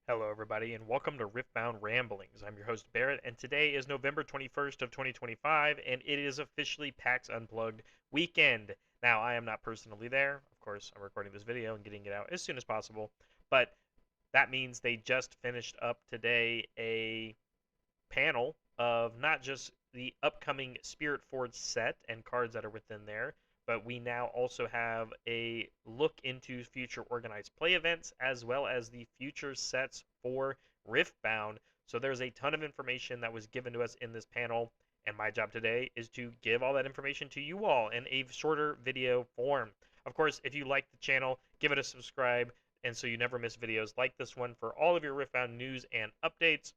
Hello everybody and welcome to Riftboundramblings. I'm your host Barrett and today is November 21st of 2025 and it is officially PAX Unplugged weekend. Now I am not personally there. Of course, I'm recording this video and getting it out as soon as possible, but that means they just finished up today a panel of not just the upcoming Spirit Forge set and cards that are within there, but we now also have a look into future organized play events as well as the future sets for Riftbound. So there's a ton of information that was given to us in this panel, and my job today is to give all that information to you all in a shorter video form. Of course, if you like the channel, give it a subscribe, and so you never miss videos like this one for all of your Riftbound news and updates.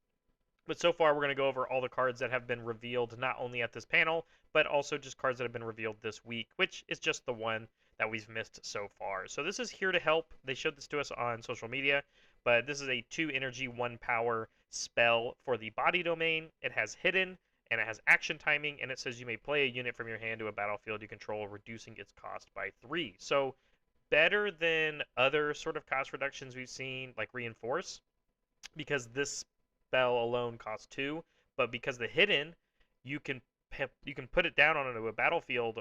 But so far, we're going to go over all the cards that have been revealed, not only at this panel, but also just cards that have been revealed this week, which is just the one that we've missed so far. So this is Here to Help. They showed this to us on social media, but this is a 2 energy, 1 power spell for the body domain. It has hidden, and it has action timing, and it says you may play a unit from your hand to a battlefield you control, reducing its cost by 3. So better than other sort of cost reductions we've seen, like Reinforce, because this spell alone costs 2, but because the hidden, you can put it down onto a battlefield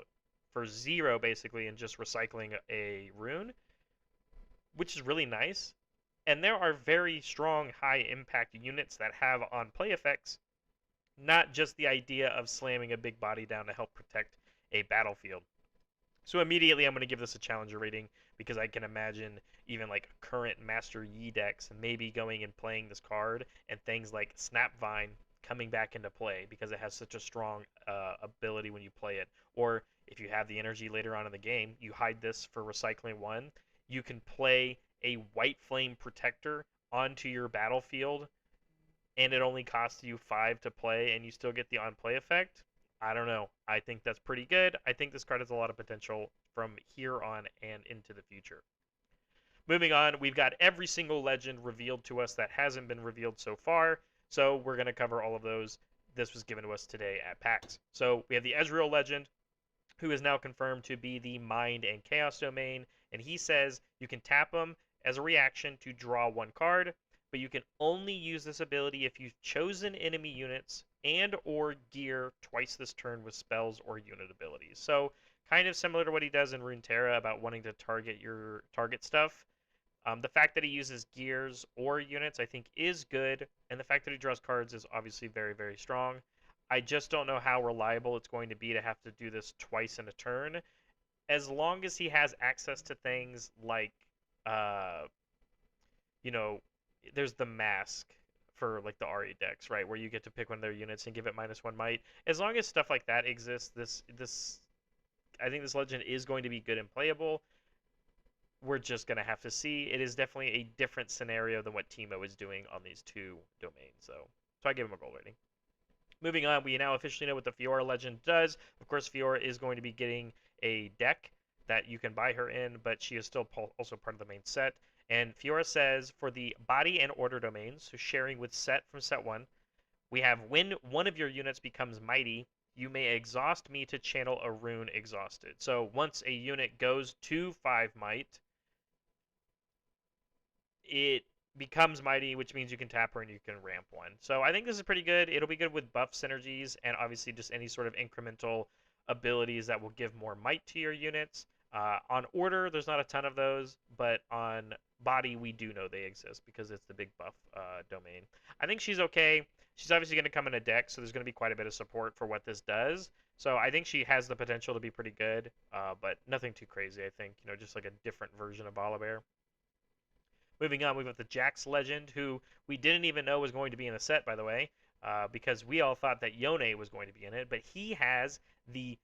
for 0 basically, and just recycling a rune, which is really nice. And there are very strong high impact units that have on play effects, not just the idea of slamming a big body down to help protect a battlefield. So immediately I'm going to give this a challenger rating because I can imagine even like current Master Yi decks maybe going and playing this card, and things like Snapvine coming back into play because it has such a strong ability when you play it. Or if you have the energy later on in the game, you hide this for recycling 1. You can play a White Flame Protector onto your battlefield, and it only costs you 5 to play, and you still get the on play effect. I don't know. I think that's pretty good. I think this card has a lot of potential from here on and into the future. Moving on, we've got every single legend revealed to us that hasn't been revealed so far, so we're going to cover all of those. This was given to us today at PAX. So we have the Ezreal legend, who is now confirmed to be the Mind and Chaos domain, and he says you can tap him as a reaction to draw 1 card, but you can only use this ability if you've chosen enemy units and or gear twice this turn with spells or unit abilities. So kind of similar to what he does in Runeterra about wanting to target your target stuff. The fact that he uses gears or units I think is good, and the fact that he draws cards is obviously very, very strong. I just don't know how reliable it's going to be to have to do this twice in a turn. As long as he has access to things like, uh, you know, there's the mask for like the RE decks, right, where you get to pick one of their units and give it -1 might. As long as stuff like that exists, this I think this legend is going to be good and playable. We're just gonna have to see. It is definitely a different scenario than what Teemo is doing on these 2 domains, so I give him a gold rating. Moving on, we now officially know what the Fiora legend does. Of course, Fiora is going to be getting a deck that you can buy her in, but she is still also part of the main set. And Fiora says for the body and order domains, so sharing with set from set 1, we have when one of your units becomes mighty, you may exhaust me to channel a rune exhausted. So once a unit goes to 5 might, it becomes mighty, which means you can tap her and you can ramp 1. So I think this is pretty good. It'll be good with buff synergies and obviously just any sort of incremental abilities that will give more might to your units. On order, there's not a ton of those, but on body, we do know they exist because it's the big buff domain. I think she's okay. She's obviously going to come in a deck, so there's going to be quite a bit of support for what this does. So I think she has the potential to be pretty good, but nothing too crazy, I think. Just like a different version of Volibear. Moving on, we've got the Jax legend, who we didn't even know was going to be in the set, by the way, because we all thought that Yone was going to be in it, but he has the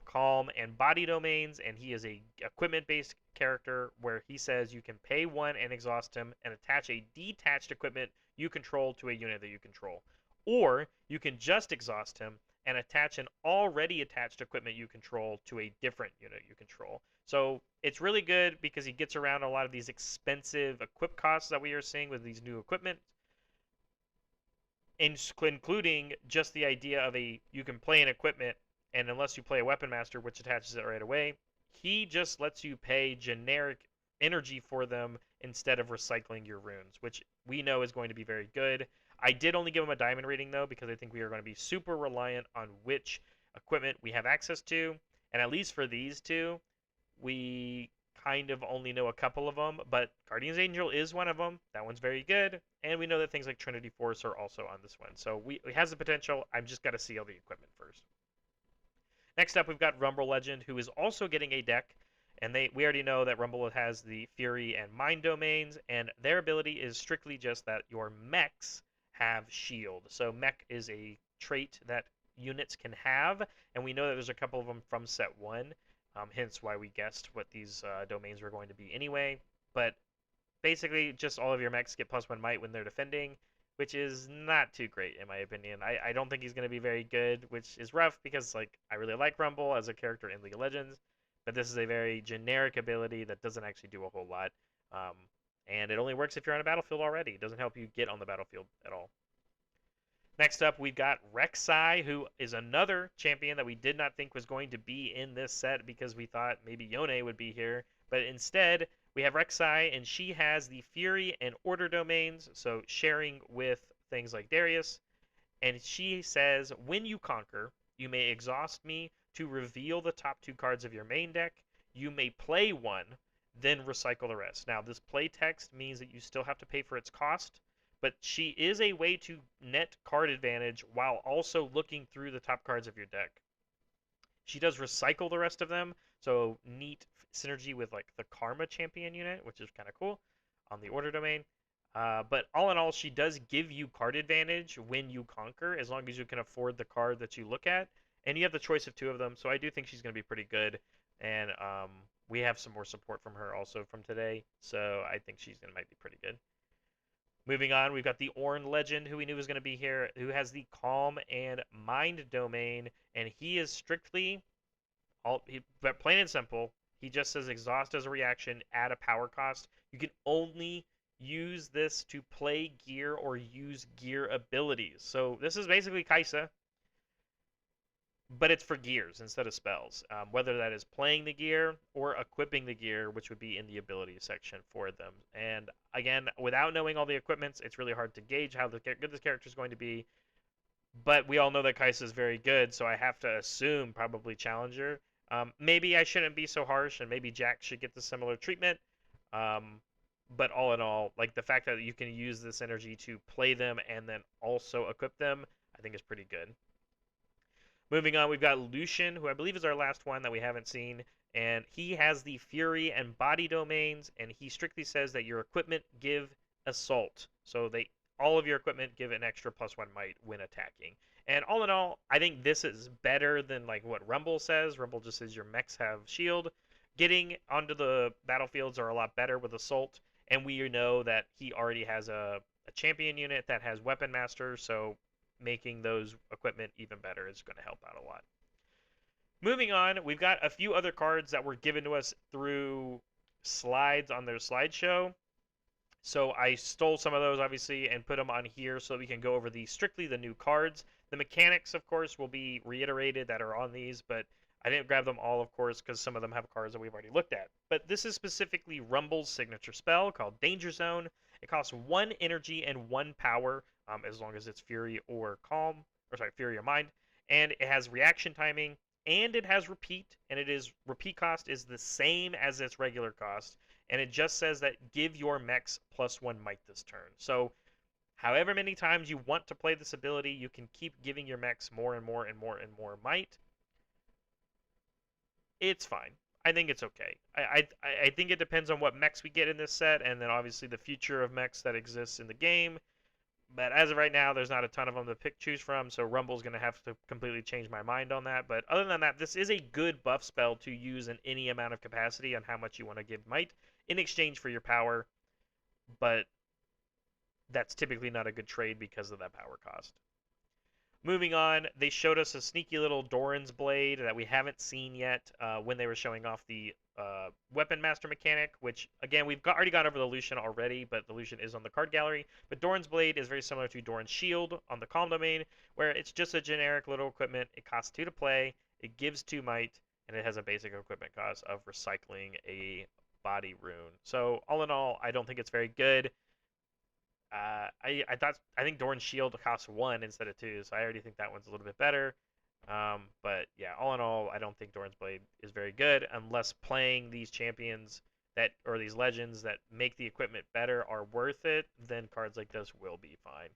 calm and body domains, and he is a equipment-based character where he says you can pay 1 and exhaust him and attach a detached equipment you control to a unit that you control. Or you can just exhaust him and attach an already attached equipment you control to a different unit you control. So it's really good because he gets around a lot of these expensive equip costs that we are seeing with these new equipment, including just the idea of you can play an equipment, and unless you play a weapon master, which attaches it right away, he just lets you pay generic energy for them instead of recycling your runes, which we know is going to be very good. I did only give them a diamond rating though, because I think we are going to be super reliant on which equipment we have access to. And at least for these two, we kind of only know a couple of them, but Guardian's Angel is one of them. That one's very good. And we know that things like Trinity Force are also on this one. So it has the potential. I've just got to see all the equipment first. Next up, we've got Rumble Legend, who is also getting a deck. And we already know that Rumble has the Fury and Mind domains, and their ability is strictly just that your mechs have shield. So mech is a trait that units can have, and we know that there's a couple of them from set 1, hence why we guessed what these domains were going to be anyway. But basically, just all of your mechs get +1 might when they're defending, which is not too great in my opinion. I don't think he's going to be very good, which is rough because like I really like Rumble as a character in League of Legends, but this is a very generic ability that doesn't actually do a whole lot. Um, and it only works if you're on a battlefield already. It doesn't help you get on the battlefield at all. Next up, we've got Rek'Sai, who is another champion that we did not think was going to be in this set because we thought maybe Yone would be here. But instead, we have Rek'Sai, and she has the Fury and Order domains, so sharing with things like Darius. And she says, when you conquer, you may exhaust me to reveal the top 2 cards of your main deck. You may play one, then recycle the rest. Now, this play text means that you still have to pay for its cost, but she is a way to net card advantage while also looking through the top cards of your deck. She does recycle the rest of them, so neat synergy with like the Karma champion unit, which is kind of cool on the Order domain. But all in all, she does give you card advantage when you conquer, as long as you can afford the card that you look at. And you have the choice of 2 of them, so I do think she's going to be pretty good. And we have some more support from her also from today, so I think might be pretty good. Moving on, we've got the Ornn Legend, who we knew was going to be here, who has the Calm and Mind domain, and he is strictly, plain and simple, he just says exhaust as a reaction, add a power cost. You can only use this to play gear or use gear abilities. So this is basically Kai'Sa, but it's for gears instead of spells, whether that is playing the gear or equipping the gear, which would be in the abilities section for them. And again, without knowing all the equipments, it's really hard to gauge how good this character is going to be. But we all know that Kai'Sa is very good, so I have to assume probably Challenger. Maybe I shouldn't be so harsh, and maybe Jack should get the similar treatment. But all in all, like the fact that you can use this energy to play them and then also equip them, I think is pretty good. Moving on, we've got Lucian, who I believe is our last one that we haven't seen, and he has the Fury and Body domains, and he strictly says that your equipment give Assault. So all of your equipment give an extra +1 might when attacking. And all in all, I think this is better than like what Rumble says. Rumble just says your mechs have shield. Getting onto the battlefields are a lot better with Assault, and we know that he already has a champion unit that has Weapon Master, so making those equipment even better is going to help out a lot. Moving on, we've got a few other cards that were given to us through slides on their slideshow. So I stole some of those, obviously, and put them on here so we can go over strictly the new cards. The mechanics, of course, will be reiterated that are on these, but I didn't grab them all, of course, because some of them have cards that we've already looked at. But this is specifically Rumble's signature spell called Danger Zone. It costs 1 energy and 1 power, as long as it's Fury or Fury or Mind. And it has reaction timing, and it has repeat, and repeat cost is the same as its regular cost. And it just says that give your mechs +1 might this turn. So however many times you want to play this ability, you can keep giving your mechs more and more and more and more might. It's fine. I think it's okay. I think it depends on what mechs we get in this set, and then obviously the future of mechs that exists in the game. But as of right now, there's not a ton of them to choose from, so Rumble's going to have to completely change my mind on that. But other than that, this is a good buff spell to use in any amount of capacity on how much you want to give might in exchange for your power. But that's typically not a good trade because of that power cost. Moving on, they showed us a sneaky little Doran's Blade that we haven't seen yet when they were showing off the Weapon Master mechanic, which, again, we've already gone over the Lucian already, but the Lucian is on the card gallery. But Doran's Blade is very similar to Doran's Shield on the Calm domain, where it's just a generic little equipment. It costs 2 to play, it gives 2 might, and it has a basic equipment cost of recycling a body rune. So all in all, I don't think it's very good. I think Doran's shield costs 1 instead of 2, so I already think that one's a little bit better. But yeah, all in all, I don't think Doran's blade is very good unless playing these champions that or these legends that make the equipment better are worth it. Then cards like this will be fine.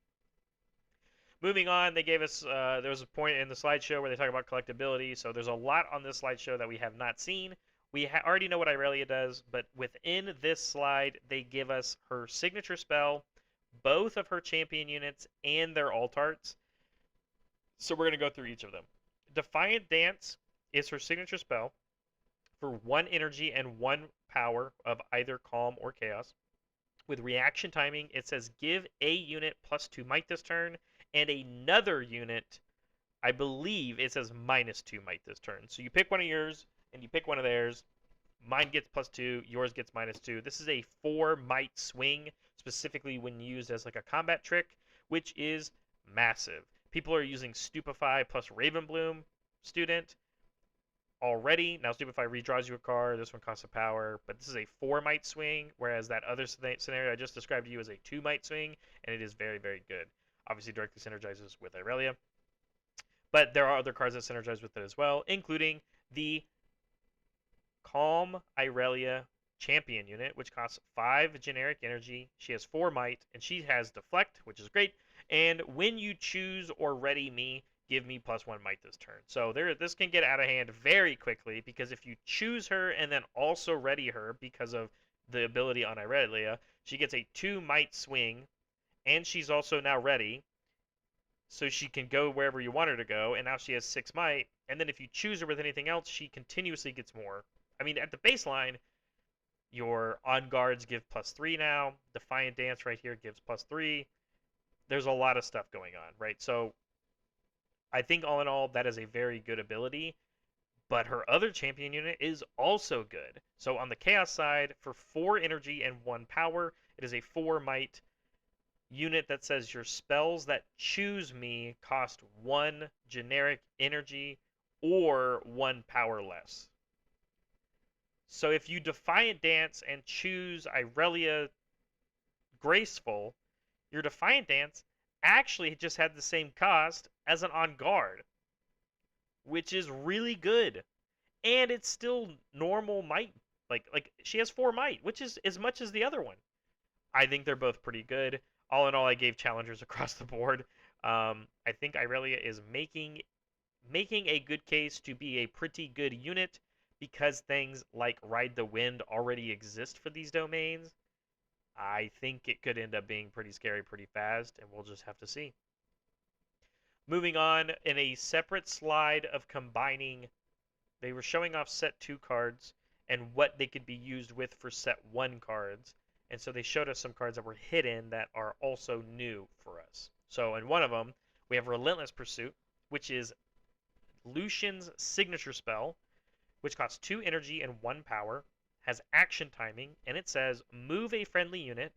Moving on, they gave us there was a point in the slideshow where they talk about collectability. So there's a lot on this slideshow that we have not seen. We already know what Irelia does, but within this slide, they give us her signature spell, both of her champion units, and their alt arts. So we're going to go through each of them. Defiant Dance is her signature spell for 1 energy and 1 power of either Calm or Chaos. With reaction timing, it says give a unit +2 might this turn, and another unit, I believe it says -2 might this turn. So you pick one of yours, and you pick one of theirs. Mine gets +2, yours gets -2. This is a 4 might swing, specifically when used as like a combat trick, which is massive. People are using Stupefy plus Ravenbloom Student already. Now Stupefy redraws you a card. This one costs a power, but this is a 4 might swing, whereas that other scenario I just described to you is a 2 might swing, and it is very, very good. Obviously directly synergizes with Irelia, but there are other cards that synergize with it as well, including the Calm Irelia champion unit, which costs 5 generic energy. She has 4 might, and she has deflect, which is great. And when you choose or ready me, give me +1 might this turn. So this can get out of hand very quickly, because if you choose her and then also ready her because of the ability on Irelia, she gets a 2 might swing, and she's also now ready, so she can go wherever you want her to go, and now she has 6 might, and then if you choose her with anything else, she continuously gets more. I mean, at the baseline, your on guards give +3 now. Defiant Dance right here gives +3. There's a lot of stuff going on, right? So I think all in all, that is a very good ability. But her other champion unit is also good. So on the Chaos side, for 4 energy and 1 power, it is a 4 might unit that says your spells that choose me cost 1 generic energy or 1 power less. So if you Defiant Dance and choose Irelia Graceful, your Defiant Dance actually just had the same cost as an On Guard, which is really good. And it's still normal might. Like she has 4 might, which is as much as the other one. I think they're both pretty good. All in all, I gave challengers across the board. I think Irelia is making a good case to be a pretty good unit, because things like Ride the Wind already exist for these domains. I think it could end up being pretty scary pretty fast, and we'll just have to see. Moving on, in a separate slide of combining, they were showing off set 2 cards and what they could be used with for set 1 cards. And so they showed us some cards that were hidden that are also new for us. So in one of them, we have Relentless Pursuit, which is Lucian's signature spell, which costs 2 energy and 1 power, has action timing, and it says move a friendly unit.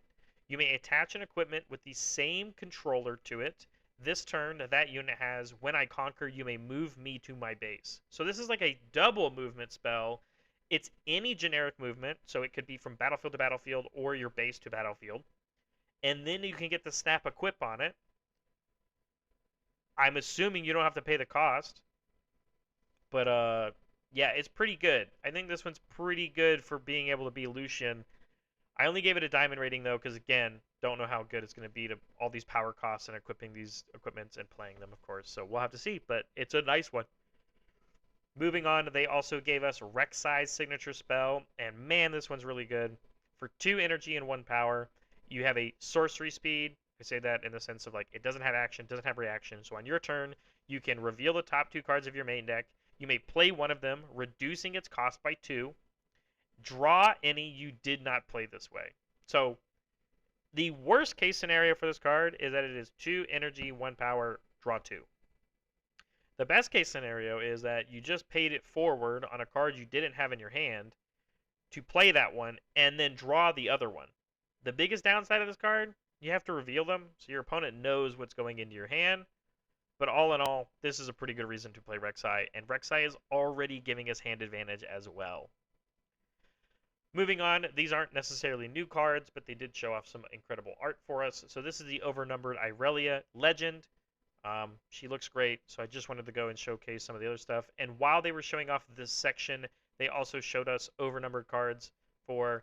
You may attach an equipment with the same controller to it. This turn, that unit has, when I conquer, you may move me to my base. So this is like a double movement spell. It's any generic movement, so it could be from battlefield to battlefield or your base to battlefield. And then you can get the snap equip on it. I'm assuming you don't have to pay the cost. But yeah, it's pretty good. I think this one's pretty good for being able to be Lucian. I only gave it a diamond rating, though, because, again, don't know how good it's going to be to all these power costs and equipping these equipments and playing them, of course. So we'll have to see, but it's a nice one. Moving on, they also gave us Rek'Sai's signature spell, and man, this one's really good. For 2 energy and 1 power, you have a sorcery speed. I say that in the sense of, like, it doesn't have action, doesn't have reaction. So on your turn, you can reveal the top 2 cards of your main deck. You may play one of them, reducing its cost by 2. Draw any you did not play this way. So the worst case scenario for this card is that it is 2 energy, 1 power, draw 2. The best case scenario is that you just paid it forward on a card you didn't have in your hand to play that one and then draw the other one. The biggest downside of this card, you have to reveal them so your opponent knows what's going into your hand. But all in all, this is a pretty good reason to play Rek'Sai, and Rek'Sai is already giving us hand advantage as well. Moving on, these aren't necessarily new cards, but they did show off some incredible art for us. So this is the overnumbered Irelia Legend. She looks great, so I just wanted to go and showcase some of the other stuff. And while they were showing off this section, they also showed us overnumbered cards for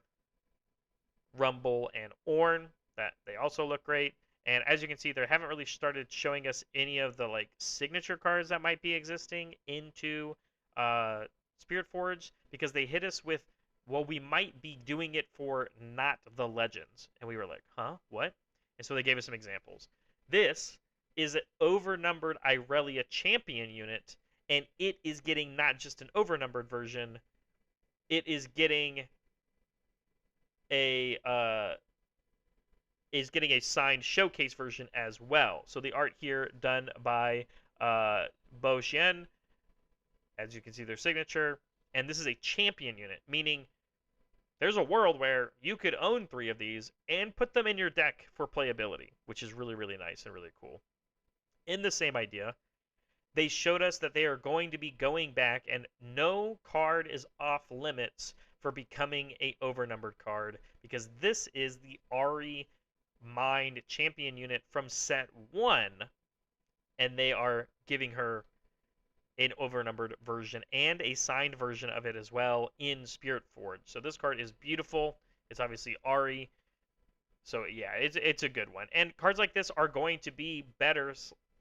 Rumble and Ornn that they also look great. And as you can see, they haven't really started showing us any of the like signature cards that might be existing into Spirit Forge because they hit us with, well, we might be doing it for not the legends, and we were like, huh, what? And so they gave us some examples. This is an overnumbered Irelia champion unit, and it is getting not just an overnumbered version, it is getting a signed showcase version as well. So the art here done by Bo Xian, as you can see their signature, and this is a champion unit, meaning there's a world where you could own 3 of these and put them in your deck for playability, which is really, really nice and really cool. In the same idea, they showed us that they are going to be going back and no card is off limits for becoming a overnumbered card because this is the Ari Mind champion unit from set 1 and they are giving her an overnumbered version and a signed version of it as well in Spirit Forge. So this card is beautiful. It's obviously Ari. So yeah, it's a good one. And cards like this are going to be better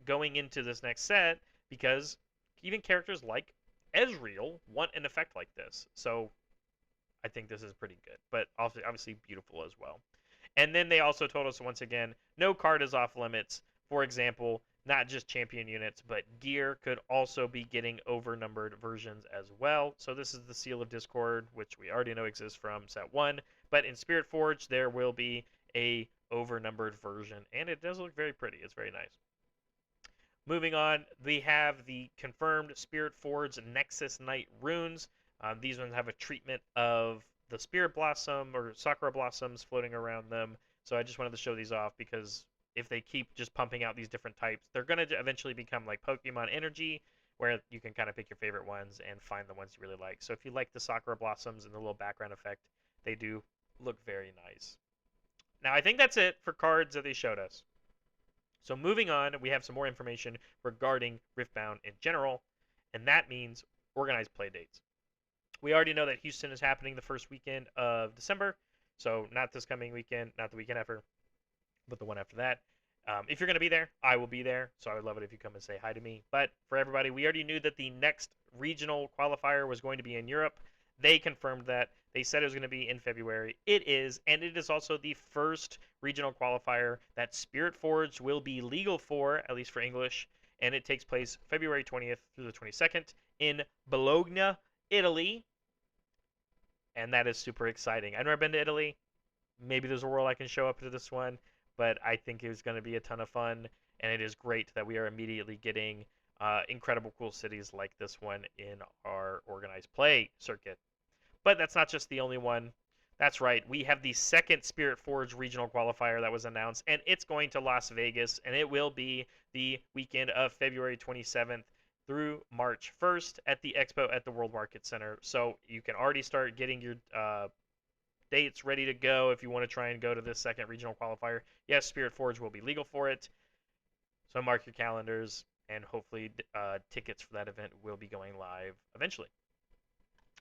going into this next set because even characters like Ezreal want an effect like this. So I think this is pretty good, but obviously beautiful as well. And then they also told us once again, no card is off limits. For example, not just champion units, but gear could also be getting overnumbered versions as well. So this is the Seal of Discord, which we already know exists from set 1. But in Spirit Forge, there will be a overnumbered version, and it does look very pretty. It's very nice. Moving on, we have the confirmed Spirit Forge Nexus Knight runes. These ones have a treatment of the Spirit Blossom or Sakura Blossoms floating around them. So I just wanted to show these off because if they keep just pumping out these different types, they're going to eventually become like Pokemon Energy, where you can kind of pick your favorite ones and find the ones you really like. So if you like the Sakura Blossoms and the little background effect, they do look very nice. Now, I think that's it for cards that they showed us. So moving on, we have some more information regarding Riftbound in general, and that means organized play dates. We already know that Houston is happening the first weekend of December, so not this coming weekend, not the weekend after, but the one after that. If you're going to be there, I will be there, so I would love it if you come and say hi to me. But for everybody, we already knew that the next regional qualifier was going to be in Europe. They confirmed that. They said it was going to be in February. It is, and it is also the first regional qualifier that Spirit Forge will be legal for, at least for English, and it takes place February 20th through the 22nd in Bologna, Italy, and that is super exciting. I've never been to Italy. Maybe there's a world I can show up to this one, but I think it was going to be a ton of fun, and it is great that we are immediately getting incredible cool cities like this one in our organized play circuit. But that's not just the only one. That's right, we have the second Spirit Forge regional qualifier that was announced, and it's going to Las Vegas, and it will be the weekend of February 27th through March 1st at the expo at the World Market Center. So you can already start getting your dates ready to go if you want to try and go to this second regional qualifier. Yes, Spirit Forge will be legal for it, so mark your calendars, and hopefully tickets for that event will be going live eventually.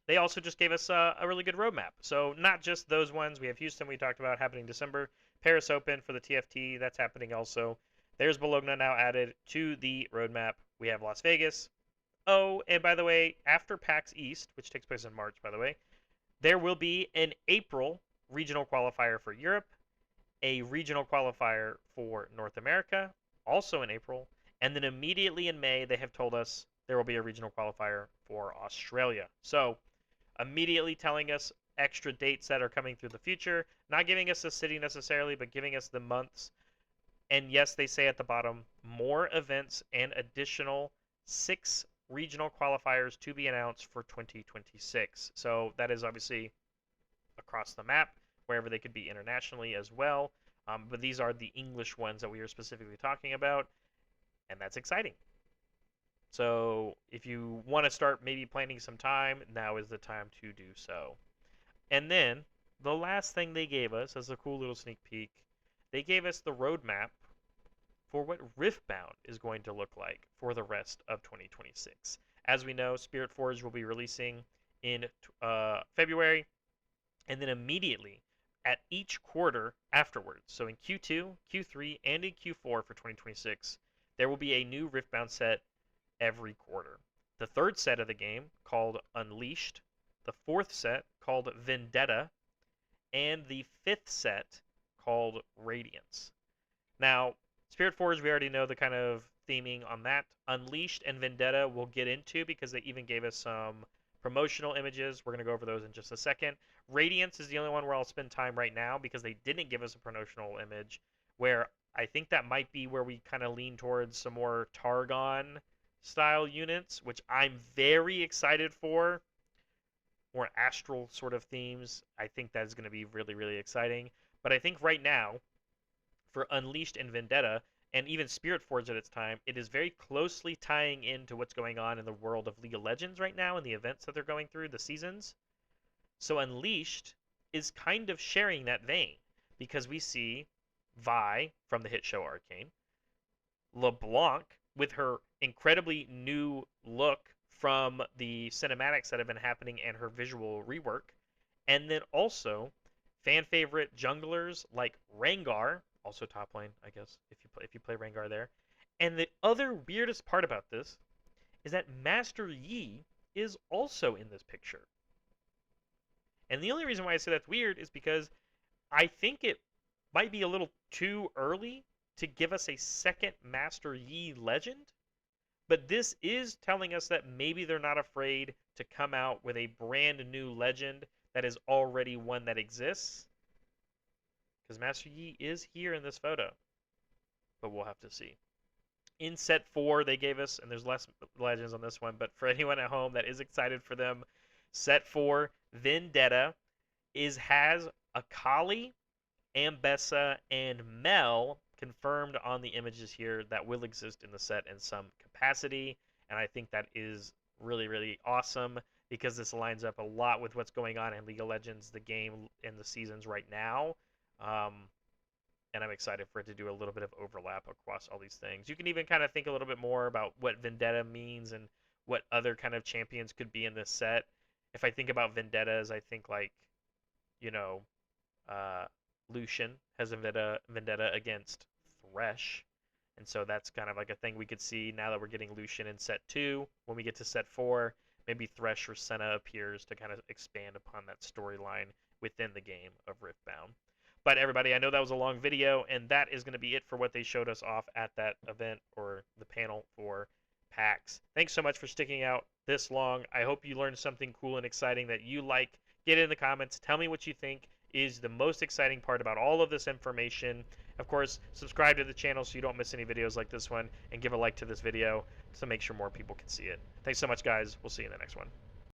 They also just gave us a really good roadmap. So not just those ones. We have Houston we talked about happening December. Paris Open for the TFT, that's happening also. There's Bologna now added to the roadmap. We have Las Vegas. Oh, and by the way, after PAX East, which takes place in March, by the way, there will be an April regional qualifier for Europe, a regional qualifier for North America, also in April, and then immediately in May, they have told us there will be a regional qualifier for Australia. So immediately telling us extra dates that are coming through the future, not giving us a city necessarily, but giving us the months. And yes, they say at the bottom, more events and additional 6 regional qualifiers to be announced for 2026. So that is obviously across the map, wherever they could be internationally as well. But these are the English ones that we are specifically talking about, and that's exciting. So if you want to start maybe planning some time, now is the time to do so. And then the last thing they gave us as a cool little sneak peek, they gave us the roadmap for what Riftbound is going to look like for the rest of 2026. As we know, Spirit Forge will be releasing in February, and then immediately at each quarter afterwards, so in Q2, Q3, and in Q4 for 2026, there will be a new Riftbound set every quarter. The third set of the game, called Unleashed, the fourth set, called Vendetta, and the fifth set, called Radiance. Now, Spirit Forge, we already know the kind of theming on that. Unleashed and Vendetta we'll get into because they even gave us some promotional images. We're going to go over those in just a second. Radiance is the only one where I'll spend time right now because they didn't give us a promotional image, where I think that might be where we kind of lean towards some more Targon style units, which I'm very excited for. More astral sort of themes. I think that's going to be really, really exciting. But I think right now, for Unleashed and Vendetta, and even Spirit Forge at its time, it is very closely tying into what's going on in the world of League of Legends right now and the events that they're going through, the seasons. So Unleashed is kind of sharing that vein because we see Vi from the hit show Arcane, LeBlanc with her incredibly new look from the cinematics that have been happening and her visual rework, and then also fan favorite junglers like Rengar, also top lane, I guess, if you play Rengar there. And the other weirdest part about this is that Master Yi is also in this picture. And the only reason why I say that's weird is because I think it might be a little too early to give us a second Master Yi legend. But this is telling us that maybe they're not afraid to come out with a brand new legend that is already one that exists. Because Master Yi is here in this photo. But we'll have to see. In set 4, they gave us, and there's less legends on this one, but for anyone at home that is excited for them, set 4, Vendetta, has Akali, Ambessa, and Mel confirmed on the images here that will exist in the set in some capacity. And I think that is really, really awesome because this lines up a lot with what's going on in League of Legends, the game, and the seasons right now. And I'm excited for it to do a little bit of overlap across all these things. You can even kind of think a little bit more about what Vendetta means and what other kind of champions could be in this set. If I think about Vendettas, I think like, you know, Lucian has a vendetta against Thresh. And so that's kind of like a thing we could see now that we're getting Lucian in set 2. When we get to set 4, maybe Thresh or Senna appears to kind of expand upon that storyline within the game of Riftbound. But everybody, I know that was a long video, and that is going to be it for what they showed us off at that event or the panel for PAX. Thanks so much for sticking out this long. I hope you learned something cool and exciting that you like. Get it in the comments. Tell me what you think is the most exciting part about all of this information. Of course, subscribe to the channel so you don't miss any videos like this one, and give a like to this video to make sure more people can see it. Thanks so much, guys. We'll see you in the next one.